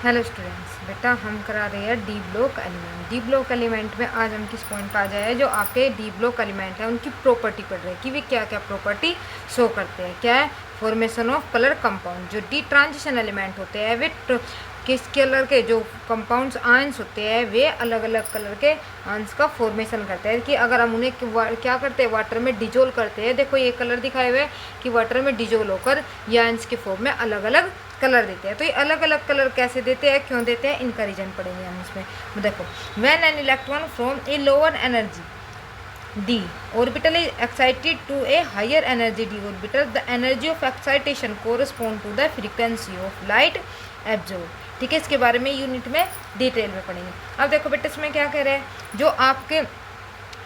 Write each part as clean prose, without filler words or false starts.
Hello students, बेटा हम करा रहे हैं D block element. D block element में आज हम किस पॉइंट पर आ जाए, जो आपके डी ब्लॉक एलिमेंट है उनकी प्रॉपर्टी पढ़ रहे हैं कि वे क्या क्या प्रॉपर्टी शो करते हैं। क्या है? Formation of colour compound. जो डी ट्रांजिशन एलिमेंट होते हैं वे किस कलर के जो कंपाउंड्स आयंस होते हैं वे अलग अलग कलर के आयंस का फॉर्मेशन करते हैं। कि अगर हम उन्हें क्या करते हैं, वाटर में डिजोल्व करते हैं। देखो ये कलर दिखाए हुए कि वाटर में डिजोल्व होकर ये आयंस के फॉर्म में अलग अलग कलर देते हैं। तो ये अलग अलग कलर कैसे देते हैं, क्यों देते हैं, इनका रीजन पढ़ेंगे हम इसमें। देखो, when an electron from a lower energy d orbital is excited to a higher energy d orbital, the energy of excitation correspond to the frequency of light absorbed। ठीक है, इसके बारे में यूनिट में डिटेल में पढ़ेंगे। अब देखो बेटा इसमें क्या कह रहे हैं, जो आपके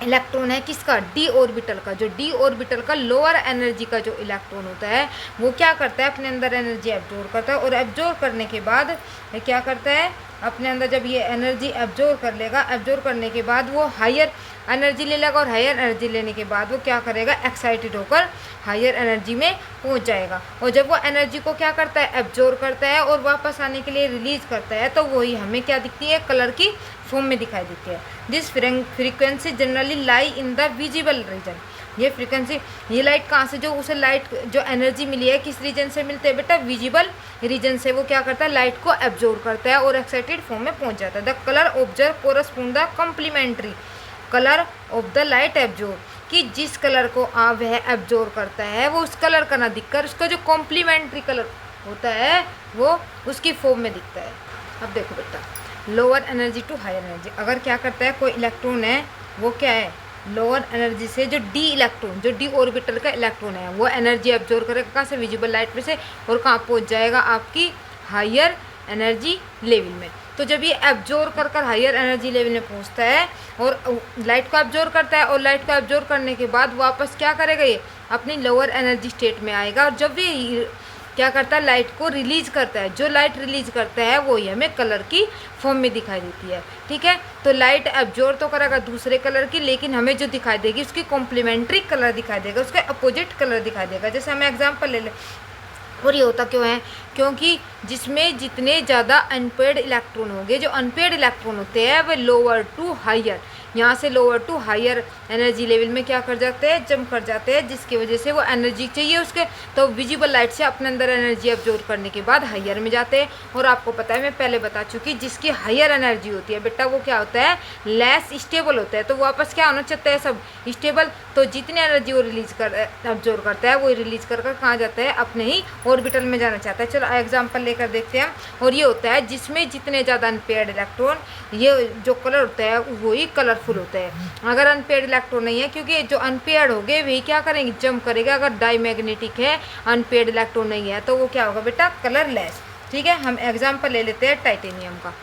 इलेक्ट्रॉन है किसका, डी ऑर्बिटल का। जो डी ऑर्बिटल का लोअर एनर्जी का जो इलेक्ट्रॉन होता है वो क्या करता है, अपने अंदर एनर्जी एब्जॉर्ब करता है। और एब्जॉर्ब करने के बाद क्या करता है, अपने अंदर जब ये एनर्जी एब्जॉर्ब कर लेगा, एब्जॉर्ब करने के बाद वो हायर एनर्जी ले लेगा। और हायर एनर्जी लेने के बाद वो क्या करेगा, एक्साइटेड होकर हायर एनर्जी में पहुंच जाएगा। और जब वो एनर्जी को क्या करता है, एब्जॉर्ब करता है और वापस आने के लिए रिलीज करता है, तो वही हमें क्या दिखती है, कलर की फॉर्म में दिखाई देती है। This frequency generally lie in the visible region. ये फ्रीक्वेंसी, ये लाइट कहाँ से, जो उसे लाइट जो एनर्जी मिली है किस रीजन से मिलते हैं बेटा, विजिबल रीजन से। वो क्या करता है, लाइट को एब्जॉर्ब करता है और एक्साइटेड फॉर्म में पहुंच जाता है। The colour observe correspond the complementary colour of the light absorb. कि जिस कलर को वह एब्जॉर्ब करता है वो उस कलर का ना दिखकर उसका जो कॉम्प्लीमेंट्री कलर होता है वो उसकी फॉर्म में दिखता है। अब देखो बेटा, lower energy to higher energy. अगर क्या करता है, कोई इलेक्ट्रॉन है वो क्या है, लोअर एनर्जी से जो डी इलेक्ट्रॉन, जो डी ऑर्बिटल का इलेक्ट्रॉन है वो एनर्जी एब्जॉर्ब करेगा कहाँ से, विजिबल लाइट में से, और कहाँ पहुँच जाएगा, आपकी हायर एनर्जी लेवल में। तो जब ये एब्जॉर्ब कर हायर एनर्जी लेवल में पहुंचता है और लाइट को एब्जॉर्ब करता है, और लाइट को एब्जॉर्ब करने के बाद वापस क्या करेगा, ये अपनी लोअर एनर्जी स्टेट में आएगा। और जब ये क्या करता है, लाइट को रिलीज करता है, जो लाइट रिलीज करता है वो ही हमें कलर की फॉर्म में दिखाई देती है। ठीक है, तो लाइट एब्जॉर्ब तो करेगा दूसरे कलर की, लेकिन हमें जो दिखाई देगी उसकी कॉम्प्लीमेंट्री कलर दिखाई देगा, उसका अपोजिट कलर दिखाई देगा। जैसे हमें एग्जाम्पल ले लें। और ये होता क्यों है, क्योंकि जिसमें जितने ज़्यादा अनपेड इलेक्ट्रॉन होंगे, जो अनपेड इलेक्ट्रॉन होते हैं वे लोअर टू हायर, यहाँ से lower to higher energy level में क्या कर जाते हैं, जंप कर जाते हैं, जिसकी वजह से वो एनर्जी चाहिए उसके, तो विजिबल लाइट से अपने अंदर एनर्जी एब्जॉर्ब करने के बाद हायर में जाते हैं। और आपको पता है, मैं पहले बता चुकी, जिसकी हायर एनर्जी होती है बेटा वो क्या होता है, लेस स्टेबल होता है। तो वापस क्या होना चाहता है, सब स्टेबल। तो जितनी एनर्जी वो रिलीज कर एब्जॉर्ब करता है वो रिलीज कर कहाँ जाता है, अपने ही ऑर्बिटल में जाना चाहता है। चलो एग्जाम्पल लेकर देखते हैं। और ये होता है जिसमें जितने ज़्यादा अनपेयर्ड इलेक्ट्रॉन, ये जो कलर होता है वही कलरफुल होता है। अगर अनपेयर्ड इलेक्ट्रॉन नहीं है, क्योंकि जो अनपेयर्ड हो गए वही क्या करेंगे, जंप करेगा। अगर डाईमैग्नेटिक है, अनपेयर्ड इलेक्ट्रॉन नहीं है, तो वो क्या होगा बेटा, कलरलेस। ठीक है, हम एग्जाम्पल ले लेते हैं टाइटेनियम का।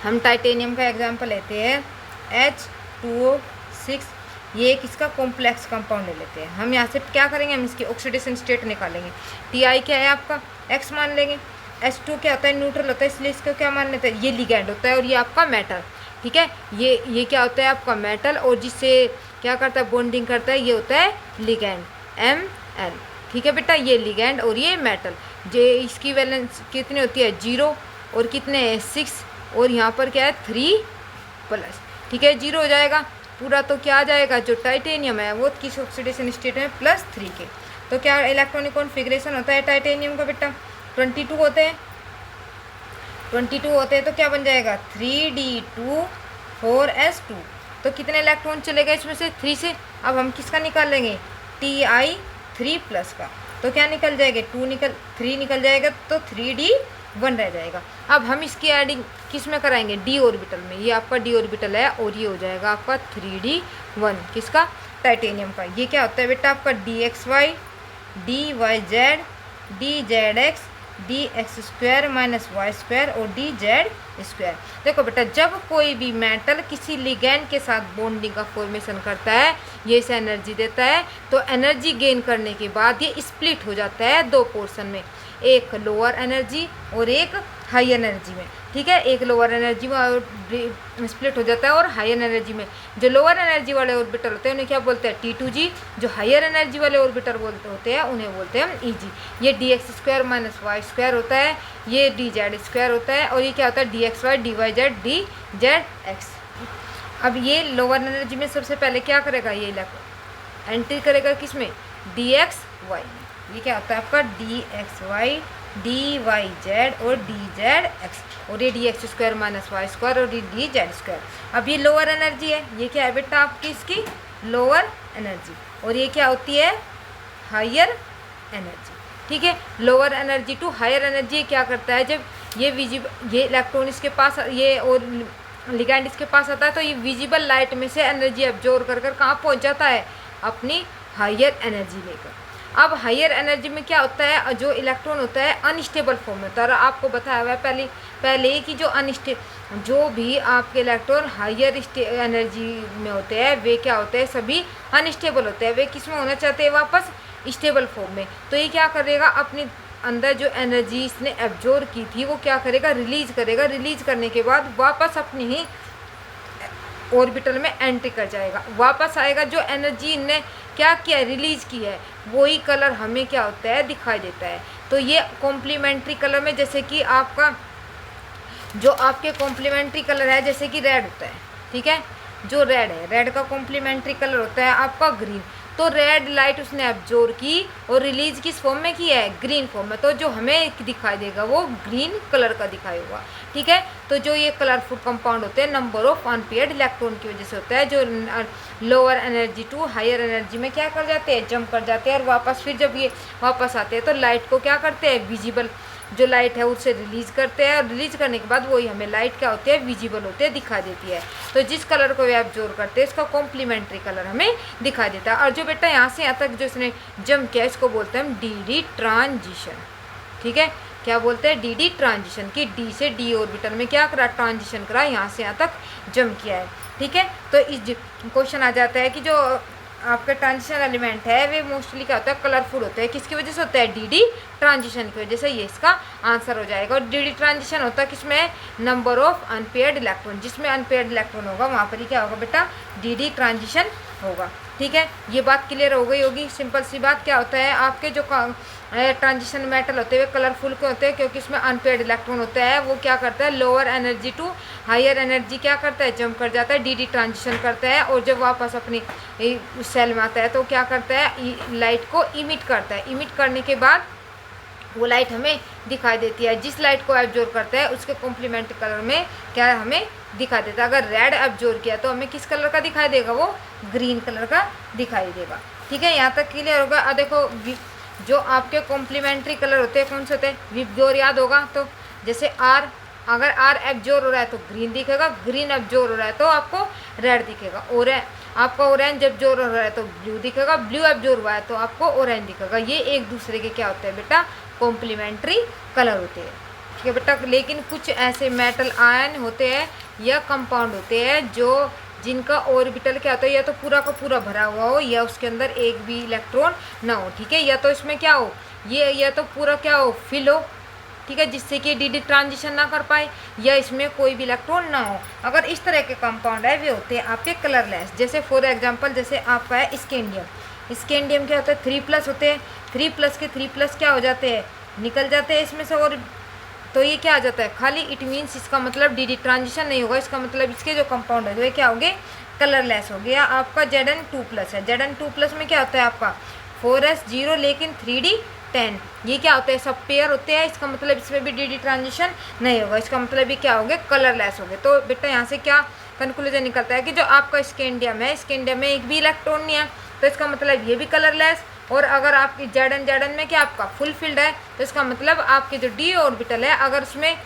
हम टाइटेनियम का एग्जाम्पल लेते हैं H2O6। ये किसका कॉम्प्लेक्स कंपाउंड ले लेते हैं। हम यहाँ से क्या करेंगे, हम इसकी ऑक्सीडेशन स्टेट निकालेंगे। Ti क्या है आपका, X मान लेंगे। H2 क्या होता है, न्यूट्रल होता है, इसलिए इसको क्या मान लेते हैं, ये लिगैंड होता है। और ये आपका मेटल। ठीक है, ये क्या होता है आपका मेटल, और जिससे क्या करता है, बॉन्डिंग करता है, ये होता है लिगैंड Ml। ठीक है बेटा, ये लिगैंड और ये मेटल। जे इसकी वैलेंस कितनी होती है, 0, और कितने 6, और यहाँ पर क्या है 3+। ठीक है, 0 हो जाएगा पूरा, तो क्या आ जाएगा, जो टाइटेनियम है वो किस ऑक्सीडेशन स्टेट में, +3 के। तो क्या इलेक्ट्रॉनिक कॉन्फिगरेशन होता है टाइटेनियम का बेटा, 22 होते हैं। 22 होते हैं तो क्या बन जाएगा, 3d2 4s2। तो कितने इलेक्ट्रॉन चले गए इसमें से, 3 से। अब हम किसका निकाल लेंगे, Ti3+ का। तो क्या निकल जाएगा, 3 निकल जाएगा, तो 3d1 रह जाएगा। अब हम इसकी एडिंग किस में कराएंगे, डी ऑर्बिटल में। ये आपका डी ऑर्बिटल है और ये हो जाएगा आपका 3d1 किसका, टाइटेनियम का। ये क्या होता है बेटा आपका, dxy dyz dzx dx² - y² और dz²। देखो बेटा, जब कोई भी मेटल किसी लिगैंड के साथ बॉन्डिंग का फॉर्मेशन करता है, ये इसे एनर्जी देता है। तो एनर्जी गेन करने के बाद ये स्प्लिट हो जाता है 2 पोर्शन में, एक लोअर एनर्जी और एक हाई एनर्जी में, ठीक है, एक लोअर एनर्जी में स्प्लिट हो जाता है और हायर एनर्जी में। जो लोअर एनर्जी वाले ऑर्बिटल होते हैं उन्हें क्या बोलते हैं, T2g। जो हायर एनर्जी वाले ऑर्बिटल होते हैं उन्हें बोलते हैं Eg। ये dx² - y² होता है, ये dz² होता है, और ये क्या होता है dxy dyz dzx। अब ये लोअर एनर्जी में सबसे पहले क्या करेगा, ये इलेक्ट्रॉन एंट्री करेगा किसमें, dxy। ये क्या होता है आपका dxy dyz और dzx, और ये dx² - y² और dz²। अब ये लोअर एनर्जी है, ये क्या है बेटा आपकी इसकी लोअर एनर्जी, और ये क्या होती है हायर एनर्जी, ठीक है। Lower energy to higher energy क्या करता है, जब ये इलेक्ट्रॉन इसके पास, ये और लिगैंड इसके पास आता है तो ये विजिबल लाइट में से एनर्जी एब्जॉर्ब कर कहाँ पहुँच जाता है, अपनी हायर एनर्जी लेकर। अब हायर एनर्जी में क्या होता है, जो इलेक्ट्रॉन होता है अनस्टेबल फॉर्म में होता है, और आपको बताया हुआ है पहले कि जो भी आपके इलेक्ट्रॉन हायर एनर्जी में होते हैं वे क्या होते हैं, सभी अनस्टेबल होते हैं। वे किस में होना चाहते हैं, वापस स्टेबल फॉर्म में। तो ये क्या करेगा, अपने अंदर जो एनर्जी इसने एब्जॉर्ब की थी वो क्या करेगा, रिलीज करेगा। रिलीज करने के बाद वापस अपनी ही ऑर्बिटल में एंट्री कर जाएगा, वापस आएगा। जो एनर्जी ने क्या किया, रिलीज की है, वही कलर हमें क्या होता है, दिखाई देता है। तो ये कॉम्प्लीमेंट्री कलर में, जैसे कि आपका जो आपके कॉम्प्लीमेंट्री कलर है, जैसे कि रेड होता है, ठीक है, जो रेड है, रेड का कॉम्प्लीमेंट्री कलर होता है आपका ग्रीन। तो रेड लाइट उसने एब्जॉर्ब की और रिलीज किस फॉर्म में की है, ग्रीन फॉर्म में। तो जो हमें दिखाई देगा वो ग्रीन कलर का दिखाई होगा, ठीक है। तो जो ये कलरफुल कंपाउंड होते हैं नंबर ऑफ अनपेयर्ड इलेक्ट्रॉन की वजह से होता है, जो lower energy to higher energy में क्या कर जाते हैं, जंप कर जाते हैं, और वापस फिर जब ये वापस आते हैं तो लाइट को क्या करते हैं, विजिबल जो लाइट है उससे रिलीज करते हैं, और रिलीज करने के बाद वही हमें लाइट क्या होती है, विजिबल होती है, दिखाई देती है। तो जिस कलर को वे एब्जॉर्ब करते हैं इसका कॉम्प्लीमेंट्री कलर हमें दिखाई देता है। और जो बेटा यहाँ से यहाँ तक जो इसने जंप किया इसको बोलते हैं हम डी ट्रांजिशन, ठीक है। क्या बोलते हैं, डी ट्रांजिशन, की डी से डी ऑर्बिटल में क्या करा, ट्रांजिशन करा, यहाँ से यहाँ तक जंप किया है, ठीक है। तो इस क्वेश्चन आ जाता है कि जो आपका ट्रांजिशन एलिमेंट है वे मोस्टली क्या होता है, कलरफुल होते हैं। किसकी वजह से होता है, डी ट्रांजिशन की वजह से। ये इसका आंसर हो जाएगा। और डी ट्रांजिशन होता है किसमें, नंबर ऑफ अनपेयर्ड इलेक्ट्रॉन, जिसमें अनपेयर्ड इलेक्ट्रॉन होगा वहाँ पर ही क्या होगा बेटा, डी ट्रांजिशन होगा, ठीक है। ये बात क्लियर हो गई होगी। सिंपल सी बात, क्या होता है आपके जो ट्रांजिशन मेटल होते हैं वे कलरफुल क्यों होते हैं, क्योंकि इसमें अनपेयर्ड इलेक्ट्रॉन होता है। वो क्या करता है, lower energy to higher energy क्या करता है, जंप कर जाता है, डी ट्रांजिशन करता है, और जब वापस अपनी सेल में आता है तो क्या करता है, लाइट को इमिट करता है। इमिट करने के बाद वो लाइट हमें दिखाई देती है। जिस लाइट को एब्जॉर्ब करता है उसके कॉम्प्लीमेंट्री कलर में क्या हमें दिखाई देता है। अगर रेड एब्जॉर्ब किया तो हमें किस कलर का दिखाई देगा, वो ग्रीन कलर का दिखाई देगा, ठीक है। यहाँ तक क्लियर होगा। अब देखो जो आपके कॉम्प्लीमेंट्री कलर होते हैं कौन से होते हैं, विबग्योर याद होगा। तो जैसे आर, अगर आर एब्जॉर्ब हो रहा है तो ग्रीन दिखेगा, ग्रीन एब्जॉर्ब हो रहा है तो आपको रेड दिखेगा, और आपका ऑरेंज एब्जॉर्ब हो रहा है तो ब्लू दिखेगा, ब्लू एब्जॉर्ब हुआ है तो आपको ऑरेंज दिखेगा। ये एक दूसरे के क्या होते हैं बेटा, कॉम्प्लीमेंट्री कलर होते हैं, ठीक है बेटा। लेकिन कुछ ऐसे मेटल आयन होते हैं या कंपाउंड होते हैं जो जिनका ऑर्बिटल क्या होता है, या तो पूरा का पूरा भरा हुआ हो या उसके अंदर एक भी इलेक्ट्रॉन ना हो, ठीक है। या तो इसमें क्या हो, ये या तो पूरा क्या हो, फिल हो, ठीक है, जिससे कि डी ट्रांजिशन ना कर पाए, या इसमें कोई भी इलेक्ट्रॉन ना हो। अगर इस तरह के कंपाउंड है वे होते हैं आपके कलरलेस। जैसे फॉर एग्जांपल जैसे आपका है स्कैंडियम। स्कैंडियम क्या होता है, 3+ होते हैं। 3+ के 3+ क्या हो जाते हैं, निकल जाते हैं इसमें से, और तो ये क्या आ जाता है, खाली। इट मीन्स इसका मतलब डी ट्रांजिशन नहीं होगा, इसका मतलब इसके जो कंपाउंड है वे क्या होंगे, कलरलेस हो गया। आपका Zn2+ है। Zn2+ में क्या होता है आपका 4s0 लेकिन 3d10। ये क्या होता है, सब पेयर होते हैं। इसका मतलब इसमें भी डी ट्रांजिशन नहीं होगा, इसका मतलब ये क्या होंगे, कलरलेस हो गए। तो बेटा यहाँ से क्या कंक्लूजन निकलता है कि जो आपका स्कैंडियम है, स्कैंडियम में एक भी इलेक्ट्रॉन नहीं है, तो इसका मतलब ये भी कलरलेस। और अगर आपकी Zn में क्या आपका फुल फिल्ड है, तो इसका मतलब आपके जो डी ऑर्बिटल है अगर उसमें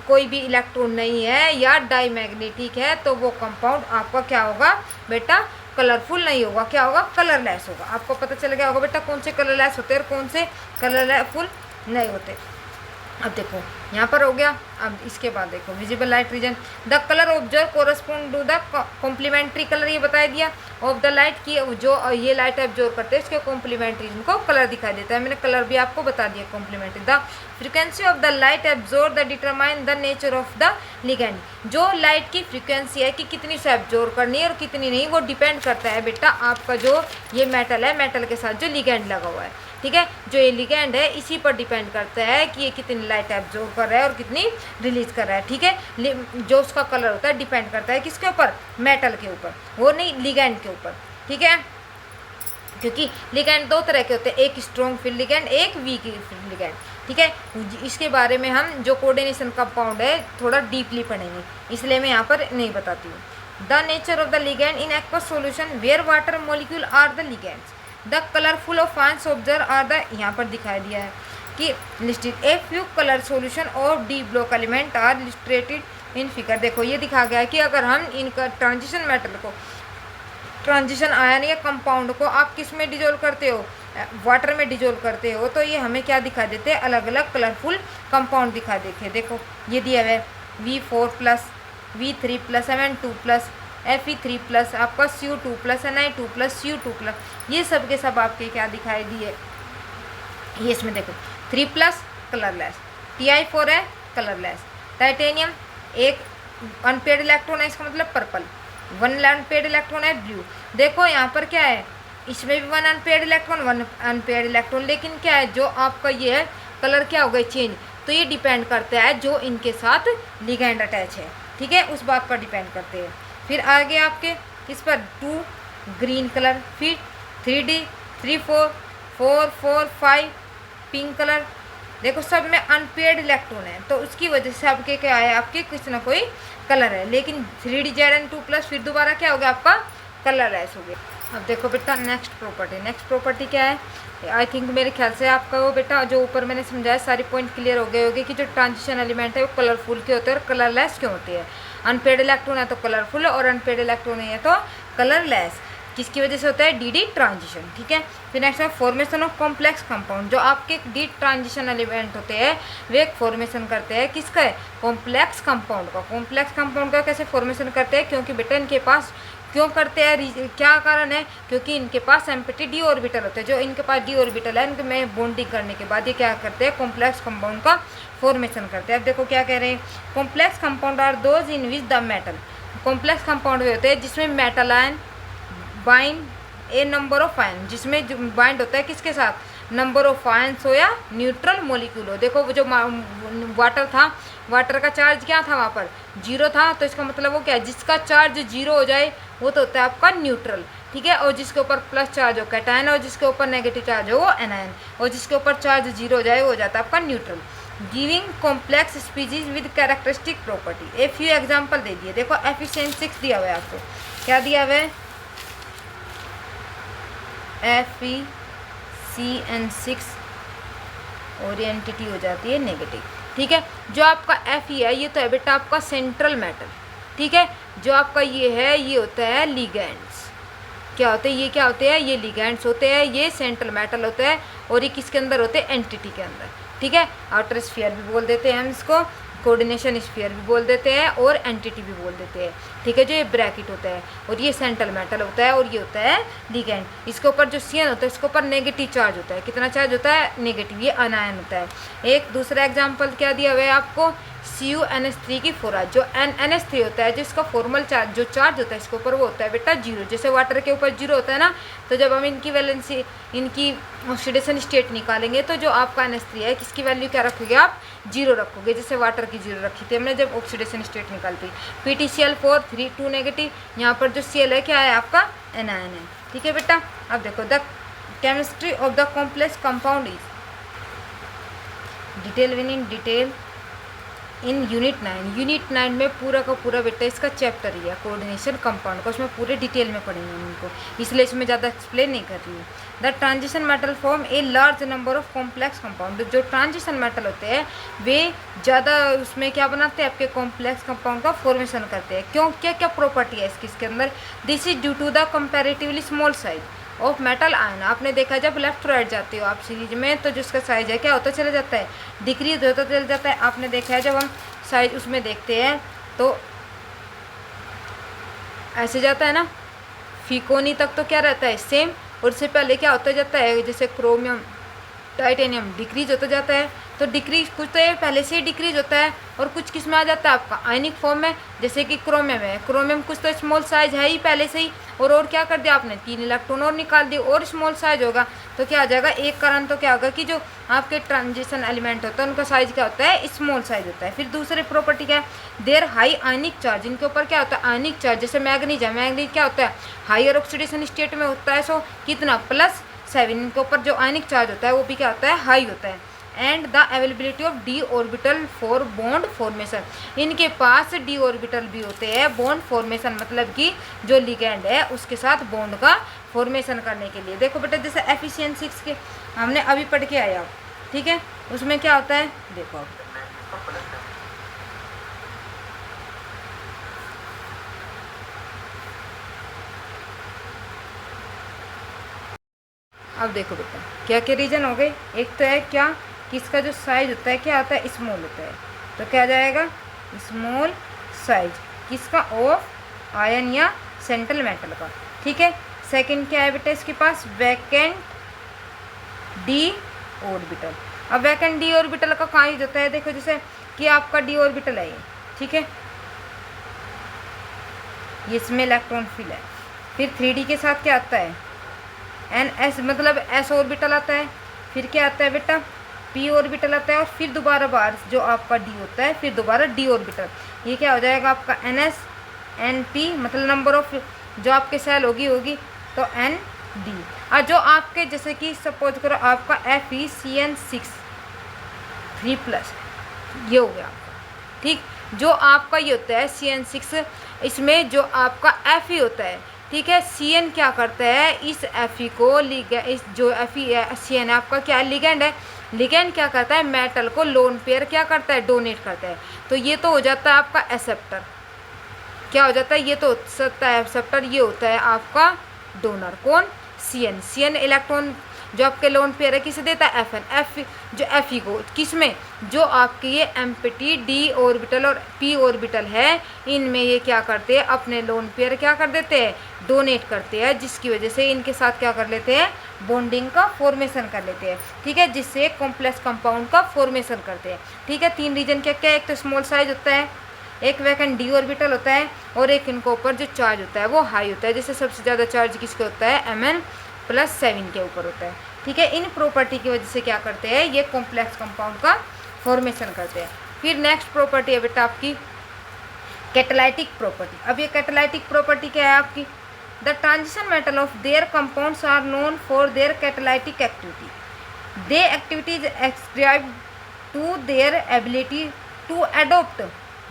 कोई भी इलेक्ट्रॉन नहीं है या डाईमैग्नेटिक है तो वो कंपाउंड आपका क्या होगा बेटा, कलरफुल नहीं होगा, क्या होगा, कलरलेस होगा। आपको पता चल गया होगा बेटा कौन से कलरलेस होते हैं और कौन से कलरफुल नहीं होते। अब देखो यहाँ पर हो गया। अब इसके बाद देखो visible light region, the colour observe correspond to the complementary colour, ये बता दिया ऑफ द लाइट की जो ये लाइट ऑब्जर्व करते हैं इसके कॉम्प्लीमेंट्री को कलर दिखाई देता है। मैंने कलर भी आपको बता दिया complementary. The frequency of the light absorb the determine the nature of the ligand, जो लाइट की फ्रीक्वेंसी है कि कितनी से एब्जॉर्ब करनी है और कितनी नहीं, वो डिपेंड करता है बेटा आपका जो ये मेटल है, मेटल के साथ जो लिगेंड लगा हुआ है, ठीक है। जो ये लिगेंड है इसी पर डिपेंड करता है कि ये कितनी लाइट एब्जॉर्ब कर रहा है और कितनी रिलीज कर रहा है, ठीक है। जो उसका कलर होता है डिपेंड करता है किसके ऊपर, मेटल के ऊपर, वो नहीं लिगेंड के ऊपर, ठीक है। क्योंकि लिगेंड दो तरह के होते हैं, एक स्ट्रॉन्ग फील्ड लिगेंड, एक वीक फील्ड लिगेंड, ठीक है। इसके बारे में हम जो कोऑर्डिनेशन कंपाउंड है थोड़ा डीपली पढ़ेंगे, इसलिए मैं यहाँ पर नहीं बताती हूँ। The nature of the ligand in aqueous solution where water molecule are the ligands, the colourful of fines observe are the, यहाँ पर दिखाई दिया है कि listed a few colour solution of D block element are illustrated in figure. देखो ये दिखा गया है कि अगर हम इनका ट्रांजिशन मेटल को, ट्रांजिशन आयन या कंपाउंड को आप किस में डिजोल्व करते हो, वाटर में डिजोल्व करते हो, तो ये हमें क्या दिखा देते हैं, अलग अलग कलरफुल कंपाउंड दिखा देते। देखो ये दिया हुआ है V4+, V3+, Mn2+, Fe3+, आपका Cu2+, Ni2+, Cu2+, ये सब के सब आपके क्या दिखाई दिए, ये इसमें देखो 3+ कलरलेस, Ti4 है कलरलेस, टाइटेनियम एक अनपेड इलेक्ट्रॉन है, इसका मतलब पर्पल, 1 अनपेड इलेक्ट्रॉन है ब्लू। देखो यहाँ पर क्या है, इसमें भी 1 अनपेड इलेक्ट्रॉन 1 अनपेड इलेक्ट्रॉन, लेकिन क्या है जो आपका ये है कलर क्या हो गए चेंज, तो ये डिपेंड करता है जो इनके साथ लिगेंड अटैच है, ठीक है, उस बात पर डिपेंड करते हैं। फिर आगे आपके इस पर 2 ग्रीन कलर, फिर 3D 3 4 4 4 5 पिंक कलर, देखो सब में अनपेड इलेक्ट्रॉन है, तो उसकी वजह से आपके क्या है, आपके कुछ ना कोई कलर है। लेकिन 3D Zn2+, फिर दोबारा क्या हो गया आपका कलरलेस हो गया। अब देखो बेटा नेक्स्ट प्रॉपर्टी, नेक्स्ट प्रॉपर्टी क्या है, आई थिंक मेरे ख्याल से आपका वो बेटा जो ऊपर मैंने समझाया सारे पॉइंट क्लियर हो गए होंगे कि जो ट्रांजिशन एलिमेंट है वो कलरफुल क्यों होते हैं और कलरलेस क्यों होते हैं। अनपेड इलेक्ट्रॉन है तो कलरफुल और अनपेड इलेक्ट्रॉन है तो कलरलेस, किसकी वजह से होता है, डी ट्रांजिशन, ठीक है। फिर नेक्स्ट है फॉर्मेशन ऑफ कॉम्प्लेक्स कंपाउंड, जो आपके डी ट्रांजिशन एलिमेंट होते हैं वे एक फॉर्मेशन करते हैं किसका है, कॉम्प्लेक्स कंपाउंड का। कॉम्प्लेक्स कंपाउंड का कैसे फॉर्मेशन करते हैं, क्योंकि बेटा इनके पास क्यों करते हैं, क्या कारण है, क्योंकि इनके पास एम्प्टी डी ऑर्बिटल होते हैं, जो इनके पास डी ऑर्बिटल है इनके में बॉन्डिंग करने के बाद ये क्या करते हैं, कॉम्प्लेक्स कंपाउंड का फॉर्मेशन करते हैं। अब देखो क्या कह रहे हैं, complex compound are those in which the metal, complex compound वे होते हैं जिसमें metal ion bind a number of ion, जिसमें जो बाइंड होता है किसके साथ, नंबर ऑफ आयन्स हो या न्यूट्रल मॉलिक्यूल हो। देखो वो जो वाटर था, वाटर का चार्ज क्या था वहाँ पर 0 था, तो इसका मतलब वो क्या है, जिसका चार्ज 0 हो जाए वो तो होता है आपका न्यूट्रल, ठीक है। और जिसके ऊपर प्लस चार्ज हो कैटायन और जिसके ऊपर नेगेटिव चार्ज हो वो एनायन, और जिसके ऊपर चार्ज 0 हो जाए वो हो जाता है आपका neutral. Giving complex species with characteristic property, a few example दे दिए। देखो Fe6 दिया हुआ है आपको, क्या दिया हुआ है, FeCN6 और ये एंटिटी हो जाती है नेगेटिव, ठीक है। जो आपका Fe है ये तो है बेटा आपका सेंट्रल मेटल, ठीक है। जो आपका ये है ये होता है लिगेंड्स, क्या होते हैं, ये क्या होते हैं, ये लिगेंड्स होते हैं, ये सेंट्रल मेटल होता है, और ये किसके अंदर होते हैं, एंटिटी के अंदर, ठीक है। आउटर स्फीयर भी बोल देते हैं हम इसको, कोऑर्डिनेशन स्फीयर भी बोल देते हैं और एंटिटी भी बोल देते हैं, ठीक है। जो ये ब्रैकेट होता है और ये सेंट्रल मेटल होता है और ये होता है लिगेंड। इसके ऊपर जो CN होता है इसके ऊपर नेगेटिव चार्ज होता है, कितना चार्ज होता है, नेगेटिव, ये अनायन होता है। एक दूसरा एग्जाम्पल क्या दिया हुआ है आपको, CuNH3 की 4, जो NH3 होता है जिसका फॉर्मल चार्ज जो चार्ज होता है इसके ऊपर वो होता है बेटा 0, जैसे वाटर के ऊपर 0 होता है ना, तो जब हम इनकी वैलेंसी, इनकी ऑक्सीडेशन स्टेट निकालेंगे तो जो आपका NH3 है किसकी वैल्यू क्या रखोगे आप, 0 रखोगे, जैसे वाटर की 0 रखी थी हमने जब ऑक्सीडेशन स्टेट निकालती। PtCl4 3 2 नेगेटिव, यहाँ पर जो Cl है क्या है आपका एनायन है, ठीक है बेटा। अब देखो the chemistry of the complex compound is detail winning detail in unit 9। Unit 9 में पूरा का पूरा बेटा इसका चैप्टर ही है कोऑर्डिनेशन कंपाउंड का, उसमें पूरे डिटेल में पढ़ेंगे हम उनको, इसलिए इसमें ज़्यादा एक्सप्लेन नहीं कर रही हूँ। The transition metal form a large number of complex compound, जो ट्रांजिशन मेटल होते हैं वे ज़्यादा उसमें क्या बनाते हैं, आपके कॉम्प्लेक्स कंपाउंड का फॉर्मेशन करते हैं। क्यों, क्या क्या प्रॉपर्टी है इसकी, इसके अंदर, this is due to the comparatively small size, of metal ion. आपने देखा जब लेफ्ट राइट जाते हो आप सीरीज में तो जिसका साइज है क्या होता चला जाता है, डिक्रीज होता चला जाता है। आपने देखा है जब हम साइज उसमें देखते हैं तो ऐसे जाता है ना, फीकोनी तक तो क्या रहता है सेम, और उससे पहले क्या होता जाता है, जैसे क्रोमियम टाइटेनियम डिक्रीज होता जाता है। तो डिक्रीज कुछ तो ये पहले से ही डिक्रीज होता है और कुछ किस में आ जाता है आपका आयनिक फॉर्म में, जैसे कि क्रोमियम है। क्रोमियम कुछ तो स्मॉल साइज है ही पहले से ही, और क्या कर दिया आपने 3 इलेक्ट्रॉन और निकाल दिए और स्मॉल साइज होगा तो क्या आ जाएगा, एक कारण तो क्या होगा कि जो आपके ट्रांजिशन एलिमेंट होता है उनका साइज क्या होता है, स्मॉल साइज होता है। फिर दूसरी प्रॉपर्टी क्या है, देयर हाई आयनिक चार्ज, इनके ऊपर क्या होता है आयनिक चार्ज। जैसे मैग्नीज है, मैग्नीज क्या होता है हायर ऑक्सीडेशन स्टेट में होता है, सो कितना +7, इनके ऊपर जो आयनिक चार्ज होता है वो भी क्या होता है हाई होता है। And the availability of D orbital for bond formation, इनके पास डी ऑर्बिटल भी होते हैं बॉन्ड फॉर्मेशन, मतलब कि जो लिगेंड है उसके साथ बॉन्ड का फॉर्मेशन करने के लिए। देखो बेटा जैसे एफिशिएंसी के हमने अभी पढ़ के आया, ठीक है, उसमें क्या होता है देखो अब देखो बेटा क्या क्या रीजन हो गए। एक तो है क्या कि इसका जो साइज होता है क्या आता है स्मॉल होता है, तो क्या जाएगा स्मॉल साइज किसका, ऑफ आयन या सेंट्रल मेटल का, ठीक है। सेकंड क्या है बेटा इसके पास वैकेंट डी ऑर्बिटल। अब वैकेंट डी ऑर्बिटल का कहाँ यूज होता है, देखो जैसे कि आपका डी ऑर्बिटल है ये, ठीक है, ये इसमें इलेक्ट्रॉन फिल है। फिर 3D के साथ क्या आता है NS, मतलब S ऑर्बिटल आता है। फिर क्या आता है बेटा P ऑर्बिटल आता है, और फिर दोबारा बार जो आपका D होता है, फिर दोबारा D ऑर्बिटल। ये क्या हो जाएगा आपका NS NP, मतलब नंबर ऑफ जो आपके सेल होगी तो ND। और जो आपके जैसे कि सपोज करो आपका FeCN6 3+, ये हो गया आपका, ठीक। जो आपका ये होता है CN6, इसमें जो आपका Fe होता है, ठीक है, Cn क्या करता है इस Fe को इस जो Cn आपका क्या है लिगेंड है, लिगेंड क्या करता है मेटल को लोन पेयर क्या करता है डोनेट करता है। तो ये तो हो जाता है आपका एक्सेप्टर, क्या हो जाता है ये तो हो सकता है एक्सेप्टर, ये होता है आपका डोनर कौन Cn इलेक्ट्रॉन जो आपके लोन पेयर है किसे देता है Fn, जो Fe को किस में, जो आपके ये एम्प्टी डी ऑर्बिटल और p ऑर्बिटल है इनमें ये क्या करते हैं अपने लोन पेयर क्या कर देते हैं डोनेट करते हैं, जिसकी वजह से इनके साथ क्या कर लेते हैं बॉन्डिंग का फॉर्मेशन कर लेते हैं, ठीक है, जिससे कॉम्प्लेक्स कंपाउंड का फॉर्मेशन करते हैं, ठीक है। 3 रीजन क्या क्या, एक तो स्मॉल साइज होता है, एक वैकेंट डी ऑर्बिटल होता है, और एक इनके ऊपर जो चार्ज होता है वो हाई होता है। जैसे सबसे ज़्यादा चार्ज किसके होता है Mn+7 के ऊपर होता है, ठीक है। इन प्रॉपर्टी की वजह से क्या करते हैं ये कॉम्प्लेक्स कंपाउंड का फॉर्मेशन करते हैं। फिर नेक्स्ट प्रॉपर्टी है बेटा आपकी कैटालाइटिक प्रॉपर्टी। अब ये कैटालाइटिक प्रॉपर्टी क्या है आपकी, the transition metal of their compounds are known for their catalytic activity, they activities ascribed to their ability to adopt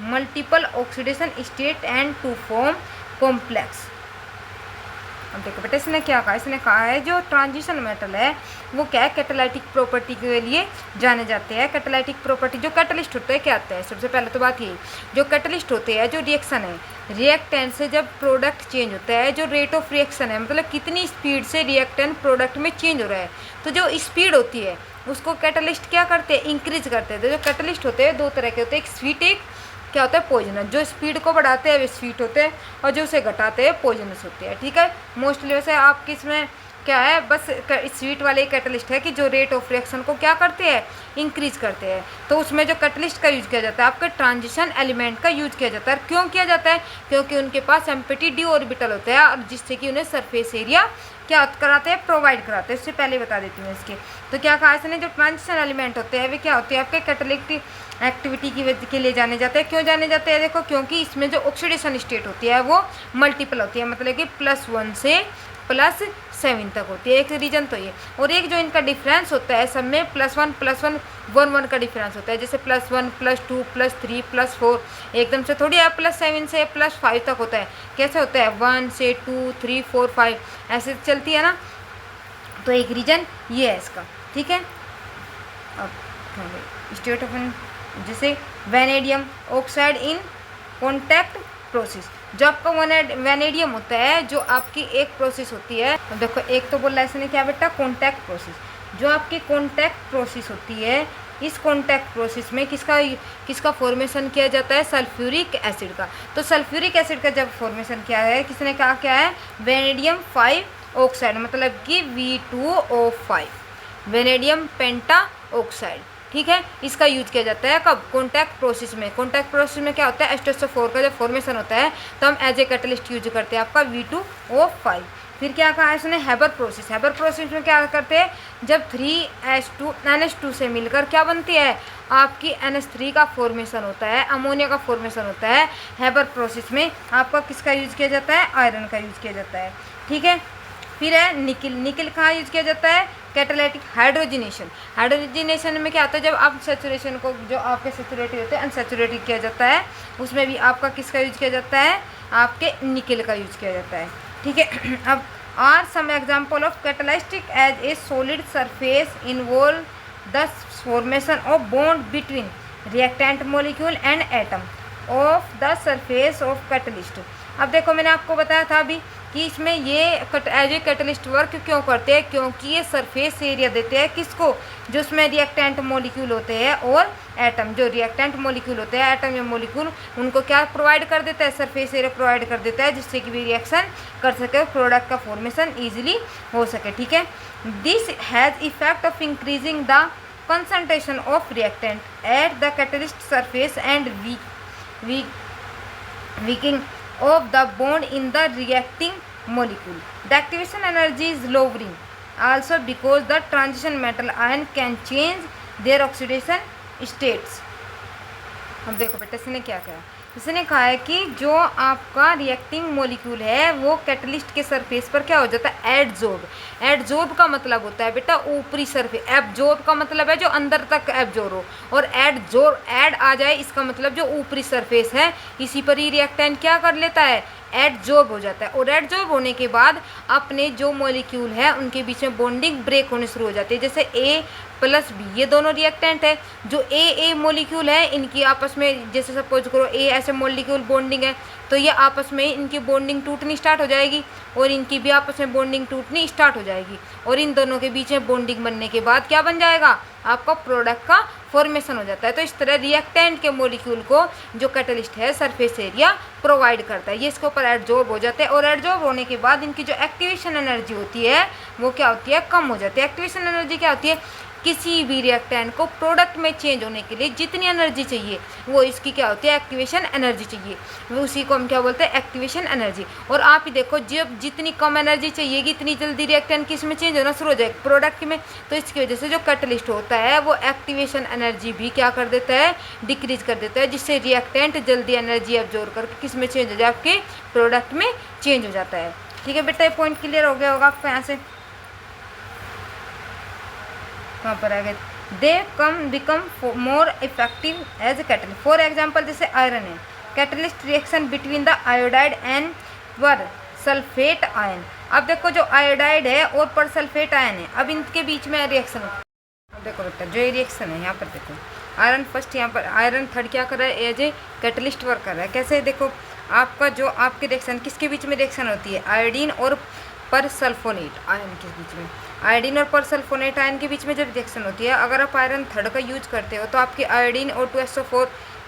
multiple oxidation state and to form complex. अब देखो बेटा इसने क्या कहा, इसने कहा है जो ट्रांजिशन मेटल है वो क्या है कैटालाइटिक प्रॉपर्टी के लिए जाने जाते हैं। कैटालाइटिक प्रॉपर्टी जो कैटलिस्ट होते हैं क्या आता है, सबसे पहले तो बात ये जो कैटलिस्ट होते हैं जो रिएक्शन है रिएक्टेंट से जब प्रोडक्ट चेंज होता है, जो रेट ऑफ रिएक्शन है मतलब कितनी स्पीड से रिएक्टेंट प्रोडक्ट में चेंज हो रहा है, तो जो स्पीड होती है उसको कैटलिस्ट क्या करते हैं इंक्रीज करते हैं। तो जो कैटलिस्ट होते हैं 2 तरह के होते हैं, एक स्वीट एक क्या होता है पॉइजनस। जो स्पीड को बढ़ाते हैं वे स्वीट होते हैं और जो उसे घटाते हैं पॉइजनस होते हैं, ठीक है। मोस्टली वैसे आपके इसमें क्या है बस स्वीट वाले कैटलिस्ट है कि जो रेट ऑफ रिएक्शन को क्या करते हैं इंक्रीज करते हैं। तो उसमें जो कैटलिस्ट का यूज किया जाता है आपके ट्रांजिशन एलिमेंट का यूज किया जाता है। क्यों किया जाता है, क्योंकि उनके पास एम्प्टी डी ऑर्बिटल होता है और जिससे कि उन्हें सरफेस एरिया क्या कराते हैं प्रोवाइड कराते हैं। इससे पहले बता देती हूँ इसके। तो क्या कहा इसने जो ट्रांजिशन एलिमेंट होते हैं वे क्या होते हैं आपके कैटालिटिक एक्टिविटी की वजह के लिए जाने जाते हैं। क्यों जाने जाते हैं, देखो क्योंकि इसमें जो ऑक्सीडेशन स्टेट होती है वो मल्टीपल होती है, मतलब कि +1 से +7 तक होती है। एक रीजन तो ये, और एक जो इनका डिफरेंस होता है सब में +1 +1 1 का डिफरेंस होता है। जैसे +1 +2 +3 +4 एकदम से थोड़ी है +7 से +5 तक होता है। कैसे होता है 1 से 2 3 4 5 ऐसे चलती है ना। तो एक रीजन ये है इसका, ठीक है। अब स्टेट ऑफ जैसे vanadium oxide in contact process, जो आपका वेनेडियम होता है, जो आपकी एक प्रोसेस होती है, तो देखो एक तो बोल रहा है इसने क्या बेटा, कॉन्टैक्ट प्रोसेस। जो आपकी कॉन्टैक्ट प्रोसेस होती है, इस कॉन्टैक्ट प्रोसेस में किसका फॉर्मेशन किया जाता है, सल्फ्यूरिक एसिड का। तो सल्फ्यूरिक एसिड का जब फॉर्मेशन किया है, किसने कहा क्या है, वेनेडियम 5 ऑक्साइड, मतलब कि V2O5, वेनेडियम पेंटा ऑक्साइड। ठीक है, इसका यूज किया जाता है कब, कॉन्टैक्ट प्रोसेस में। कॉन्टैक्ट प्रोसेस में क्या होता है, H2SO4 का जब फॉर्मेशन होता है तो हम एज ए कैटलिस्ट यूज करते हैं आपका V2O5। फिर क्या कहा है इसने, हैबर प्रोसेस। हैबर प्रोसेस में क्या करते हैं, जब 3H2 NH2 से मिलकर क्या बनती है, आपकी NH3 का फॉर्मेशन होता है, अमोनिया का फॉर्मेशन होता है। हैबर प्रोसेस में आपका किसका यूज किया जाता है, आयरन का यूज किया जाता है। ठीक है, फिर है निकिल। निकिल कहाँ यूज किया जाता है, कैटालिटिक हाइड्रोजनेशन। हाइड्रोजनेशन में क्या होता है, जब आप सेचुरेशन को, जो आपके सेचुरेटेड होते हैं, अनसेचुरेटेड किया जाता है, उसमें भी आपका किसका यूज किया जाता है, आपके निकिल का यूज किया जाता है। ठीक है, अब are some example of catalytic as a solid surface involve the formation of bond between reactant molecule and atom of the surface of catalyst. अब देखो मैंने आपको बताया था अभी कि इसमें ये एज ए कैटलिस्ट वर्क क्यों करते हैं, क्योंकि ये सरफेस एरिया देते हैं किसको, जो उसमें रिएक्टेंट मॉलिक्यूल होते हैं और एटम। जो रिएक्टेंट मॉलिक्यूल होते हैं, एटम या मॉलिक्यूल, उनको क्या प्रोवाइड कर देता है, सरफेस एरिया प्रोवाइड कर देता है, जिससे कि भी रिएक्शन कर सके, प्रोडक्ट का फॉर्मेशन ईजिली हो सके। ठीक है, this has effect of increasing the concentration of reactant at the catalyst surface and weakening of the bond in the reacting molecule. The activation energy is lowering also because the transition metal ion can change their oxidation states. अब देखो बेटा इसने क्या कहा, इसने कहा है कि जो आपका रिएक्टिंग मॉलिक्यूल है वो कैटलिस्ट के सरफेस पर क्या हो जाता है, एडजॉर्ब। एडजॉर्ब का मतलब होता है बेटा ऊपरी सरफेस, एब्जॉर्ब का मतलब है जो अंदर तक एब्जॉर्ब हो, और ऐड आ जाए इसका मतलब जो ऊपरी सरफेस है, इसी पर ही रिएक्टेंट क्या कर लेता है, एडजॉर्ब हो जाता है। और एडजॉर्ब होने के बाद अपने जो मॉलिक्यूल है उनके बीच में बॉन्डिंग ब्रेक होने शुरू हो जाती है। जैसे A+B, ये दोनों रिएक्टेंट है। जो ए मॉलिक्यूल है, इनकी आपस में, जैसे सपोज करो ए ऐसे मॉलिक्यूल बॉन्डिंग है, तो ये आपस में इनकी बॉन्डिंग टूटनी स्टार्ट हो जाएगी, और इनकी भी आपस में बॉन्डिंग टूटनी स्टार्ट हो जाएगी, और इन दोनों के बीच में बॉन्डिंग बनने के बाद क्या बन जाएगा, आपका प्रोडक्ट का फॉर्मेशन हो जाता है। तो इस तरह रिएक्टेंट के मॉलिक्यूल को जो कैटलिस्ट है सरफेस एरिया प्रोवाइड करता है, ये इसके ऊपर एडजॉर्ब हो जाते हैं, और एडजॉर्ब होने के बाद इनकी जो एक्टिवेशन एनर्जी होती है वो क्या होती है, कम हो जाती है। एक्टिवेशन एनर्जी क्या होती है, किसी भी रिएक्टेंट को प्रोडक्ट में चेंज होने के लिए जितनी एनर्जी चाहिए वो इसकी क्या होती है, एक्टिवेशन एनर्जी चाहिए, वो उसी को हम क्या बोलते हैं, एक्टिवेशन एनर्जी। और आप ही देखो, जब जितनी कम एनर्जी चाहिएगी इतनी जल्दी रिएक्टेंट किस में चेंज होना शुरू हो जाएगा, प्रोडक्ट में। तो इसकी वजह से जो कैटलिस्ट होता है वो एक्टिवेशन एनर्जी भी क्या कर देता है, डिक्रीज कर देता है, जिससे रिएक्टेंट जल्दी एनर्जी एब्जॉर्ब करके किस में चेंज हो जाए, आपके प्रोडक्ट में चेंज हो जाता है। ठीक है बेटा, ये पॉइंट क्लियर हो गया होगा आपको यहाँ से। वहाँ पर आ गए, they become more effective as a catalyst. For example जैसे आयरन है, catalyst reaction between the iodide and persulphate ion. अब देखो जो आयोडाइड है और पर सल्फेट आयन है, अब इनके बीच में रिएक्शन होता है। देखो बेटा जो ये रिएक्शन है, यहाँ पर देखो आयरन फर्स्ट, यहाँ पर आयरन थर्ड क्या कर रहा है, एज ए कैटलिस्ट वर्क कर रहा है। कैसे, देखो आपका जो आपके रिएक्शन किसके बीच में रिएक्शन होती है, आयोडीन और पर सल्फोनेट आयन के बीच में, आयोडीन और पर सल्फोनेट आयन के बीच में जब रिएक्शन होती है, अगर आप आयरन थर्ड का यूज करते हो तो आपकी आयोडीन और 2SO4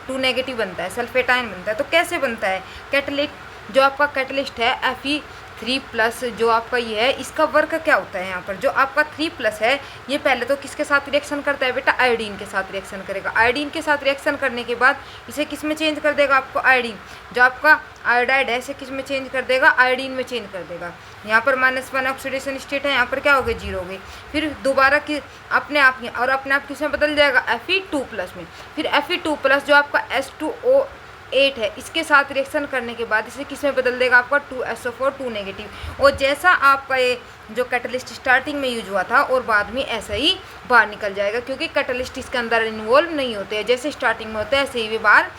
2 नेगेटिव बनता है, सल्फेट आयन बनता है। तो कैसे बनता है, कैटलिस्ट जो आपका कैटलिस्ट है Fe3+ जो आपका ये है, इसका वर्क क्या होता है, यहाँ पर जो आपका 3+ है ये पहले तो किसके साथ रिएक्शन करता है बेटा, आयोडीन के साथ रिएक्शन करेगा। आयोडीन के साथ रिएक्शन करने के बाद इसे किस में चेंज कर देगा, आपको आयोडीन, जो आपका आयोडाइड है इसे किस में चेंज कर देगा, आयोडीन में चेंज कर देगा। यहाँ पर -1 ऑक्सीडेशन स्टेट है, यहाँ पर क्या हो गया, 0 हो गई। फिर दोबारा की अपने आप ही, और अपने आप किसमें बदल जाएगा, Fe2+ में। फिर Fe2+ जो आपका H2O8 है, इसके साथ रिएक्शन करने के बाद इसे किस में बदल देगा, आपका 2SO4 2 नेगेटिव। और जैसा आपका ये जो कैटलिस्ट स्टार्टिंग में यूज हुआ था और बाद में ऐसा ही बाहर निकल जाएगा, क्योंकि कैटलिस्ट इसके अंदर इन्वॉल्व नहीं होते हैं। जैसे स्टार्टिंग में होता है ऐसे ही वे बाहर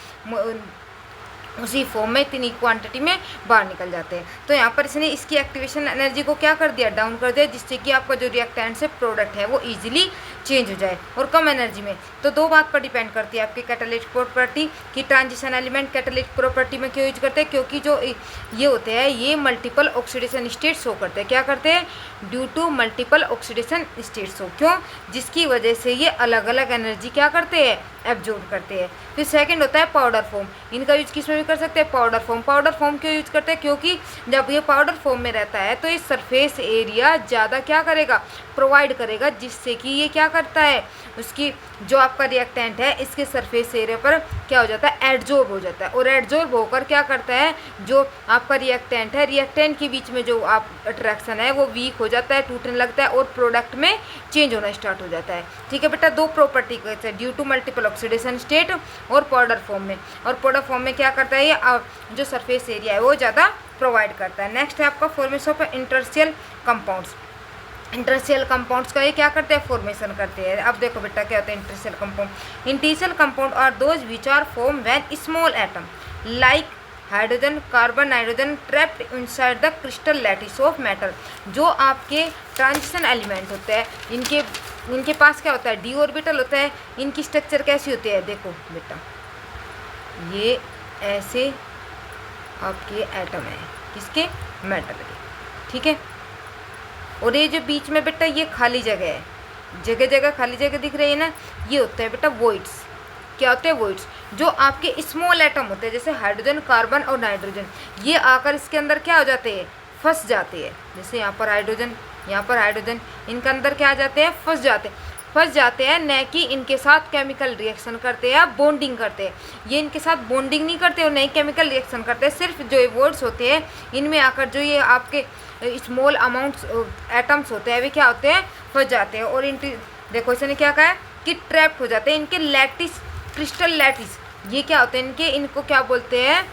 उसी फॉर्म में इतनी क्वांटिटी में बाहर निकल जाते हैं। तो यहाँ पर इसने इसकी एक्टिवेशन एनर्जी को क्या कर दिया, डाउन कर दिया, जिससे कि आपका जो रिएक्टेंट से प्रोडक्ट है वो इजीली चेंज हो जाए और कम एनर्जी में। तो दो बात पर डिपेंड करती है आपकी कैटालिटिक प्रॉपर्टी कि ट्रांजिशन एलिमेंट कैटालिटिक प्रॉपर्टी में क्यों यूज करते हैं, क्योंकि जो ये होते हैं ये मल्टीपल ऑक्सीडेशन स्टेट शो करते हैं। क्या करते हैं? Due to multiple oxidation state show, क्यों? जिसकी वजह से ये अलग अलग एनर्जी क्या करते हैं? एब्जॉर्ब करते हैं। फिर सेकंड होता है पाउडर फॉर्म। इनका यूज किस में भी कर सकते हैं? Powder form. पाउडर फॉर्म क्यों यूज करते हैं? क्योंकि जब ये पाउडर फॉर्म में रहता है तो ये सरफेस एरिया ज़्यादा क्या करेगा? प्रोवाइड करेगा, जिससे कि ये क्या करता है? उसकी जो आपका रिएक्टेंट है इसके सरफेस एरिया पर क्या हो जाता है? एड्जॉर्ब हो जाता है। और एड्जॉर्ब होकर क्या करता है? जो आपका रिएक्टेंट है, रिएक्टेंट के बीच में जो आप अट्रैक्शन है वो वीक हो जाता है, टूटने लगता है और प्रोडक्ट में चेंज होना स्टार्ट हो जाता है। ठीक है बेटा, दो प्रॉपर्टी कहते हैं, due to multiple oxidation state और पाउडर फॉर्म में। और पाउडर फॉर्म में क्या करता है? ये जो सरफेस एरिया है वो ज़्यादा प्रोवाइड करता है। नेक्स्ट है आपका फॉर्मेशन ऑफ इंटरशियल कंपाउंड्स। इंटरशियल कंपाउंड्स का ये क्या करते हैं? फॉर्मेशन करते हैं। अब देखो बेटा क्या होता है interstitial compound. Interstitial compound are those which are form when small atom like hydrogen, carbon, nitrogen trapped inside the crystal lattice of metal. जो आपके ट्रांजिशन एलिमेंट होते हैं इनके पास क्या होता है? डी ऑर्बिटल होता है। इनकी स्ट्रक्चर कैसी होती है? देखो बेटा, ये ऐसे आपके एटम है, किसके? मेटल के। ठीक है, और ये जो बीच में बेटा ये खाली जगह है, जगह जगह खाली जगह दिख रही है ना, ये होता है बेटा वॉइड्स। क्या होते हैं? वॉइड्स। जो आपके स्मॉल एटम होते हैं जैसे हाइड्रोजन, कार्बन और नाइट्रोजन, ये आकर इसके अंदर क्या हो जाते हैं? फंस जाते हैं। जैसे यहाँ पर हाइड्रोजन, यहाँ पर हाइड्रोजन, इनके अंदर क्या आ जाते हैं? फंस जाते हैं। न कि इनके साथ केमिकल रिएक्शन करते हैं, बॉन्डिंग करते हैं। ये इनके साथ बॉन्डिंग नहीं करते और नहीं केमिकल रिएक्शन करते हैं। सिर्फ जो ये वॉइड्स होते हैं इनमें आकर जो ये आपके स्मॉल अमाउंट्स एटम्स होते हैं वे क्या होते हैं? फंस जाते हैं। और देखो इसने क्या कहा है कि ट्रैप्ड हो जाते हैं। इनके लैटिस, क्रिस्टल लैटिस, ये क्या होते हैं? इनको क्या बोलते हैं?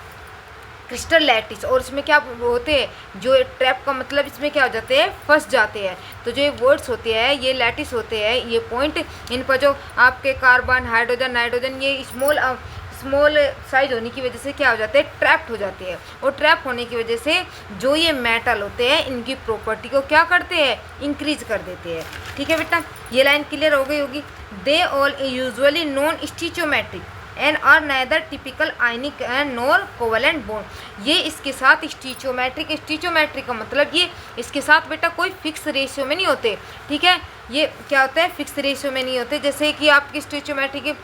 Crystal lattice. और इसमें क्या होते हैं? जो ट्रैप का मतलब इसमें क्या हो जाते हैं? फंस जाते हैं। तो जो ये वर्ड्स होते हैं, ये लैटिस होते हैं, ये पॉइंट, इन पर जो आपके कार्बन, हाइड्रोजन, नाइट्रोजन ये स्मॉल साइज होने की वजह से क्या हो जाते हैं? ट्रैप्ड हो जाते हैं। और ट्रैप होने की वजह से जो ये मेटल होते हैं इनकी प्रॉपर्टी को क्या करते हैं? इंक्रीज कर देते हैं। ठीक है बेटा, ये लाइन क्लियर हो गई होगी। They all usually non stoichiometric and are neither typical ionic and nor covalent bond. ये इसके साथ स्टिचोमेट्रिक का मतलब ये इसके साथ बेटा कोई फिक्स रेशियो में नहीं होते। ठीक है, ये क्या होता है? फिक्स रेशियो में नहीं होते। जैसे कि आपकी स्टिचोमेट्रिक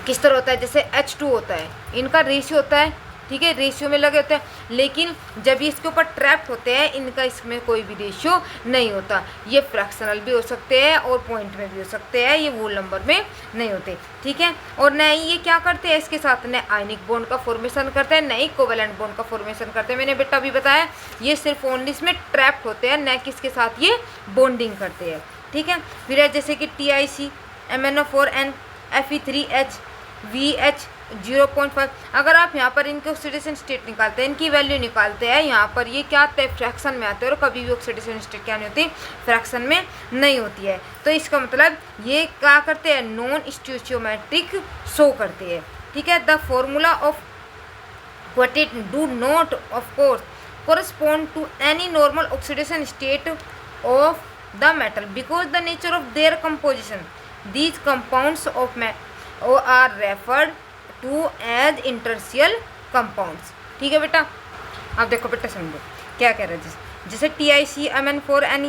किस तरह होता है? जैसे H2 होता है, इनका रेशियो होता है। ठीक है, रेशियो में लगे होते हैं, लेकिन जब ये इसके ऊपर ट्रैप्ड होते हैं इनका इसमें कोई भी रेशियो नहीं होता। ये फ्रैक्शनल भी हो सकते हैं और पॉइंट में भी हो सकते हैं, ये वोल नंबर में नहीं होते। ठीक है, और न ही ये क्या करते हैं इसके साथ न आयनिक बॉन्ड का फॉर्मेशन करते हैं, न ही कोवेलेंट बॉन्ड का फॉर्मेशन करते हैं। मैंने बेटा अभी बताया ये सिर्फ ओनली इसमें ट्रैप्ड होते हैं, न कि इसके साथ ये बॉन्डिंग करते हैं। ठीक है, फिर जैसे कि TiC, MnO4n, Fe3H, VH 0.5। अगर आप यहाँ पर इनके ऑक्सीडेशन स्टेट निकालते हैं, इनकी वैल्यू निकालते हैं, यहाँ पर ये क्या आते हैं? फ्रैक्शन में आते हैं। और कभी भी ऑक्सीडेशन स्टेट क्या नहीं होती? फ्रैक्शन में नहीं होती है। तो इसका मतलब ये क्या करते हैं? नॉन स्टिचोमेट्रिक शो करते हैं। ठीक है, the formula of quartet do not of course correspond to any normal oxidation state of the metal because the nature of their composition. These compounds of are referred to as interstitial compounds. ठीक है बेटा, अब देखो बेटा समझो क्या कह रहे हैं। जैसे TiC, Mn4n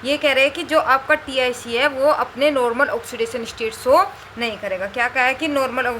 ये कह रहे हैं कि जो आपका TiC है वो अपने नॉर्मल ऑक्सीडेशन स्टेट शो नहीं करेगा। क्या कहा है कि normal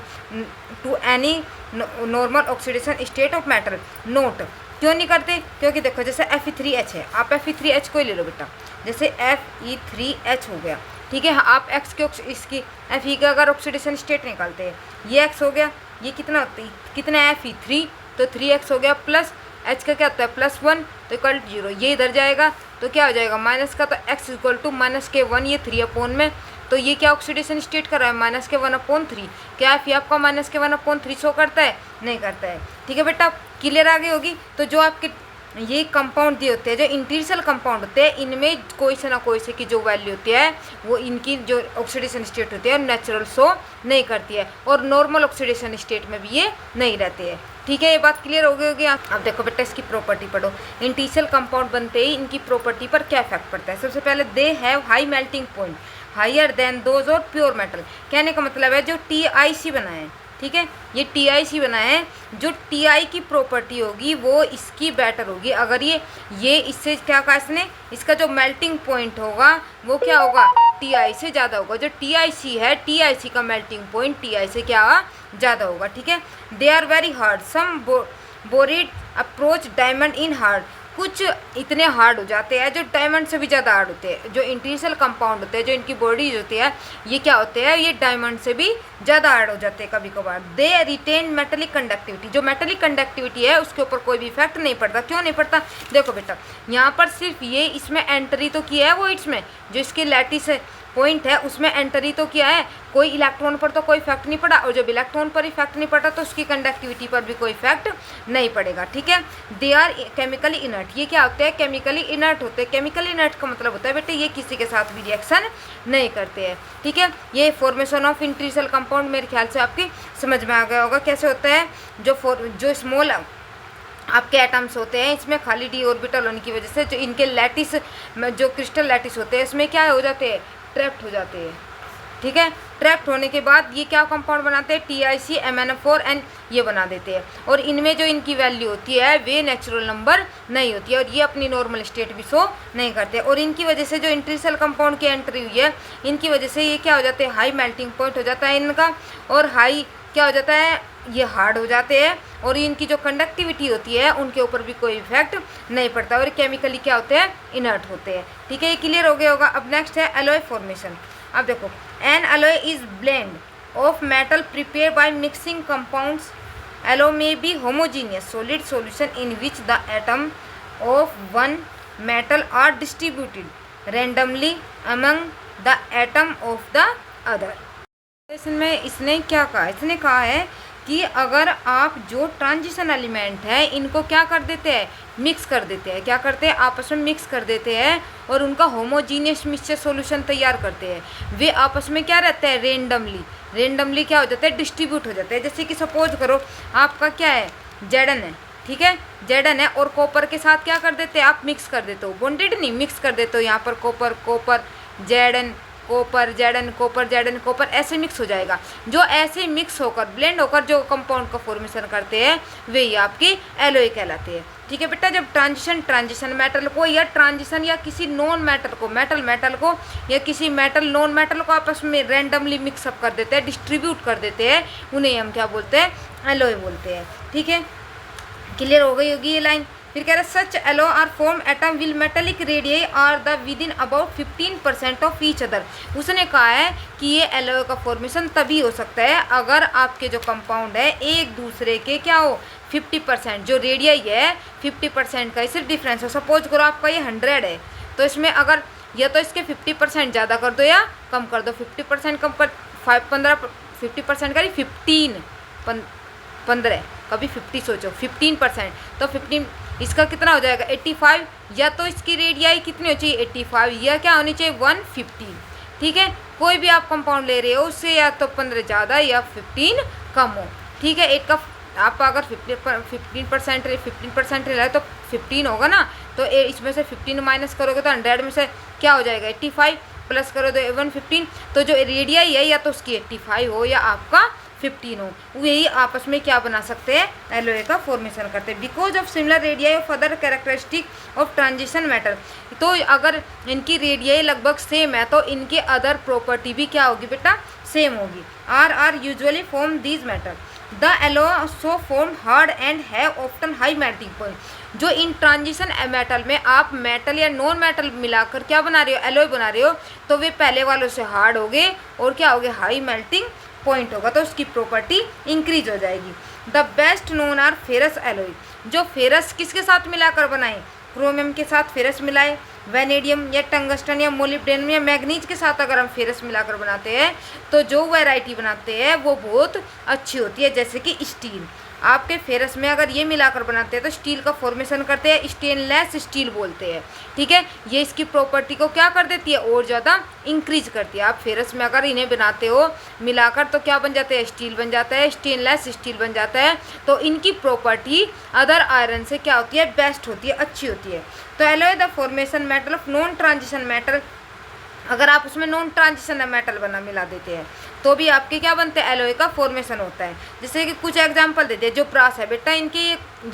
to any normal oxidation state of metal note क्यों नहीं करते? क्योंकि देखो जैसे Fe3H है, आप Fe3H को ही ले लो बेटा। जैसे Fe3H हो गया, ठीक है, आप X के इसकी Fe का अगर ऑक्सीडेशन स्टेट निकालते हैं, ये X हो गया, ये कितना होता है? कितना है? Fe3, तो 3X हो गया, प्लस H का क्या होता है? +1, तो इक्वल 0। ये इधर जाएगा तो क्या हो जाएगा? माइनस का, तो X इक्वल टू -K1, ये 3 में। तो ये क्या ऑक्सीडेशन स्टेट कर रहा है? -K1/3। क्या Fe आपका -K1/3 शो करता है? नहीं करता है। ठीक है बेटा, क्लियर आ गई होगी। तो जो आपके ये कंपाउंड दिए होते हैं, जो इंटीरियल कंपाउंड होते हैं, इनमें कोई से ना कोई से की जो वैल्यू होती है वो इनकी जो ऑक्सीडेशन स्टेट होती है नेचुरल शो नहीं करती है, और नॉर्मल ऑक्सीडेशन स्टेट में भी ये नहीं रहते हैं। ठीक है, ये बात क्लियर हो गई होगी। अब देखो बेटा इसकी प्रॉपर्टी पढ़ो। इंटीरियल कंपाउंड बनते ही इनकी प्रॉपर्टी पर क्या इफेक्ट पड़ता है? सबसे पहले they have high melting point. Higher than those और प्योर मेटल। कहने का मतलब है जो TiC बना है, ठीक है, ये TiC बना है, जो Ti की प्रॉपर्टी होगी वो इसकी बेटर होगी। अगर ये इससे क्या कहा इसने, इसका जो मेल्टिंग पॉइंट होगा वो क्या होगा, Ti से ज़्यादा होगा। जो TiC है, TiC का मेल्टिंग पॉइंट Ti से क्या ज़्यादा होगा, ठीक है। They are very hard, some borate approach diamond in hard, कुछ इतने हार्ड हो जाते हैं जो डायमंड से भी ज़्यादा हार्ड होते हैं। जो इंटीरियल कंपाउंड होते हैं, जो इनकी बॉडीज होती है, ये क्या होते हैं, ये डायमंड से भी ज़्यादा हार्ड हो जाते हैं कभी कभार। दे रिटेन मेटेलिक कंडक्टिविटी, जो मेटेलिक कंडक्टिविटी है उसके ऊपर कोई भी इफेक्ट नहीं पड़ता। क्यों नहीं पड़ता, देखो बेटा, यहाँ पर सिर्फ ये इसमें एंट्री तो किया है वो इसमें जो इसकी लैटिस पॉइंट है उसमें एंट्री तो किया है, कोई इलेक्ट्रॉन पर तो कोई इफेक्ट नहीं पड़ा, और जब इलेक्ट्रॉन पर इफेक्ट नहीं पड़ा तो उसकी कंडक्टिविटी पर भी कोई इफेक्ट नहीं पड़ेगा, ठीक है। दे आर केमिकली इनर्ट, ये क्या होते हैं, केमिकली इनर्ट होते हैं। केमिकली इनर्ट का मतलब होता है बेटे ये किसी के साथ भी रिएक्शन नहीं करते हैं, ठीक है। ये फॉर्मेशन ऑफ इंटीरियल कंपाउंड मेरे ख्याल से आपकी समझ में आ गया होगा कैसे होता है। जो स्मॉल आपके एटम्स होते हैं इसमें खाली d ऑर्बिटल होने की वजह से जो इनके लैटिस, जो क्रिस्टल लैटिस होते हैं इसमें क्या हो जाते हैं, ट्रैप्ड हो जाते हैं, ठीक है। ट्रैप्ड होने के बाद ये क्या कंपाउंड बनाते हैं, TiC MnO4 ये बना देते हैं। और इनमें जो इनकी वैल्यू होती है वे नेचुरल नंबर नहीं होती है, और ये अपनी नॉर्मल स्टेट भी शो नहीं करते। और इनकी वजह से जो इंटीरियल कंपाउंड की एंट्री हुई है, इनकी वजह से ये क्या हो जाते हैं, हाई मेल्टिंग पॉइंट हो जाता है इनका, और हाई क्या हो जाता है, ये हार्ड हो जाते हैं, और इनकी जो कंडक्टिविटी होती है उनके ऊपर भी कोई इफेक्ट नहीं पड़ता, और केमिकली क्या होते हैं, इनर्ट होते हैं, ठीक है। ये क्लियर हो गया होगा। अब नेक्स्ट है एलॉय फॉर्मेशन। अब देखो, an alloy is blend of metal prepare by mixing compounds. Alloy may be homogeneous solid solution in which the atom of one metal are distributed randomly among the atom of the other। इसमें इसने क्या कहा, इसने कहा है कि अगर आप जो ट्रांजिशन एलिमेंट है इनको क्या कर देते हैं, मिक्स कर देते हैं, क्या करते हैं, आपस में मिक्स कर देते हैं, और उनका होमोजीनियस मिक्सचर सॉल्यूशन तैयार करते हैं। वे आपस में क्या रहते हैं, रेंडमली क्या हो जाता है, डिस्ट्रीब्यूट हो जाते हैं। जैसे कि सपोज करो आपका क्या है, Zn है, ठीक है, Zn है, और कॉपर के साथ क्या कर देते हैं, आप मिक्स कर देते हो, बॉन्डेड नहीं, मिक्स कर देते हो। यहाँ पर copper Zn copper Zn copper ऐसे मिक्स हो जाएगा। जो ऐसे मिक्स होकर ब्लेंड होकर जो कंपाउंड का फॉर्मेशन करते हैं वे ही आपकी एलॉय कहलाते हैं, ठीक है बेटा। जब ट्रांजिशन मेटल को या ट्रांजिशन या किसी नॉन मेटल को, मेटल को या किसी मेटल नॉन मेटल को आपस में रैंडमली मिक्सअप कर देते हैं, डिस्ट्रीब्यूट कर देते हैं, उन्हें हम क्या बोलते हैं, एलॉय बोलते हैं, ठीक है। क्लियर हो गई होगी ये लाइन। फिर कह रहे such alloy are form atom will metallic radii are the within about 15% of each other. उसने कहा है कि ये एलो का फॉर्मेशन तभी हो सकता है अगर आपके जो कंपाउंड है एक दूसरे के क्या हो, 50%, जो रेडियाई है 50% का ही सिर्फ डिफरेंस हो। सपोज करो आपका ये 100 है, तो इसमें अगर या तो इसके 50% ज़्यादा कर दो या कम कर दो, 50% कम कर 50% करी 15 कभी 50 सोचो 15%, तो 15 इसका कितना हो जाएगा 85, या तो इसकी रेडियाई कितनी हो चाहिए 85, या क्या होनी चाहिए 150, ठीक है। कोई भी आप कंपाउंड ले रहे हो उससे या तो 15 ज़्यादा या 15 कम हो, ठीक है। एक का आप अगर 15% ले रहे तो 15 होगा ना, तो इसमें से 15 माइनस करोगे तो 100 में से क्या हो जाएगा 85, प्लस करो तो 115, तो जो रेडियाई है या तो उसकी 85 हो या आपका 15 हो, यही आपस में क्या बना सकते हैं, एलॉय का फॉर्मेशन करते हैं। Because of similar radii of other characteristic of transition metal, तो अगर इनकी रेडियाई लगभग सेम है तो इनके अदर प्रॉपर्टी भी क्या होगी बेटा, सेम होगी। Are usually form these metal the alloy so form hard and have often high melting point. जो इन ट्रांजिशन मेटल में आप मेटल या नॉन मेटल मिलाकर क्या बना रहे हो, एलॉय बना रहे हो, तो वे पहले वालों से हार्ड हो गए और क्या हो गए, हाई मेल्टिंग पॉइंट होगा, तो उसकी प्रॉपर्टी इंक्रीज हो जाएगी। The best known are ferrous alloy. जो फेरस किसके साथ मिलाकर बनाए, क्रोमियम के साथ फेरस मिलाए, वेनेडियम या टंगस्टन या मोलिब्डेनम या मैग्नीज के साथ अगर हम फेरस मिलाकर बनाते हैं तो जो वैरायटी बनाते हैं वो बहुत अच्छी होती है। जैसे कि स्टील, आपके फेरस में अगर ये मिलाकर बनाते हैं तो स्टील का फॉर्मेशन करते हैं, स्टेनलेस स्टील बोलते हैं, ठीक है। ये इसकी प्रॉपर्टी को क्या कर देती है, और ज़्यादा इंक्रीज करती है। आप फेरस में अगर इन्हें बनाते हो मिलाकर तो क्या बन जाते हैं, स्टील बन जाता है, स्टेनलेस स्टील बन जाता है। तो इनकी प्रॉपर्टी अदर आयरन से क्या होती है, बेस्ट होती है, अच्छी होती है। तो alloy the formation metal of non transition metal अगर आप उसमें नॉन ट्रांजिशन मेटल बना मिला देते हैं तो भी आपके क्या बनते हैं, एलॉय का फॉर्मेशन होता है। जैसे कि कुछ एग्जांपल देते हैं, जो ब्रास है बेटा, इनके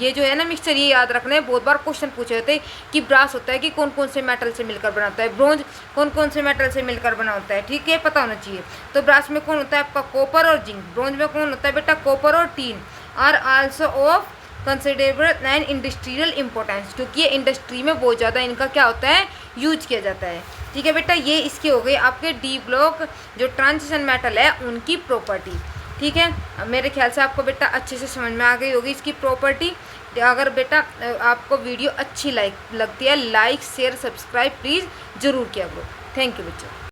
ये जो है ना मिक्सचर, ये याद रखना है, बहुत बार क्वेश्चन पूछे होते हैं कि ब्रास होता है कि कौन कौन से मेटल से मिलकर बना होता है, ब्रोंज कौन कौन से मेटल से मिलकर बना होता है, ठीक है, पता होना चाहिए। तो ब्रास में कौन होता है आपका, कॉपर और जिंक। ब्रोंज में कौन होता है बेटा, कॉपर और tin. Are also of considerable and industrial importance, क्योंकि ये इंडस्ट्री में बहुत ज़्यादा इनका क्या होता है, यूज किया जाता है। ठीक है बेटा, ये इसके हो गए आपके डी ब्लॉक जो ट्रांजिशन मेटल है उनकी प्रॉपर्टी। ठीक है, मेरे ख्याल से आपको बेटा अच्छे से समझ में आ गई होगी इसकी प्रॉपर्टी। अगर बेटा आपको वीडियो अच्छी लगती है, लाइक शेयर सब्सक्राइब प्लीज़ ज़रूर किया करो। थैंक यू बच्चों।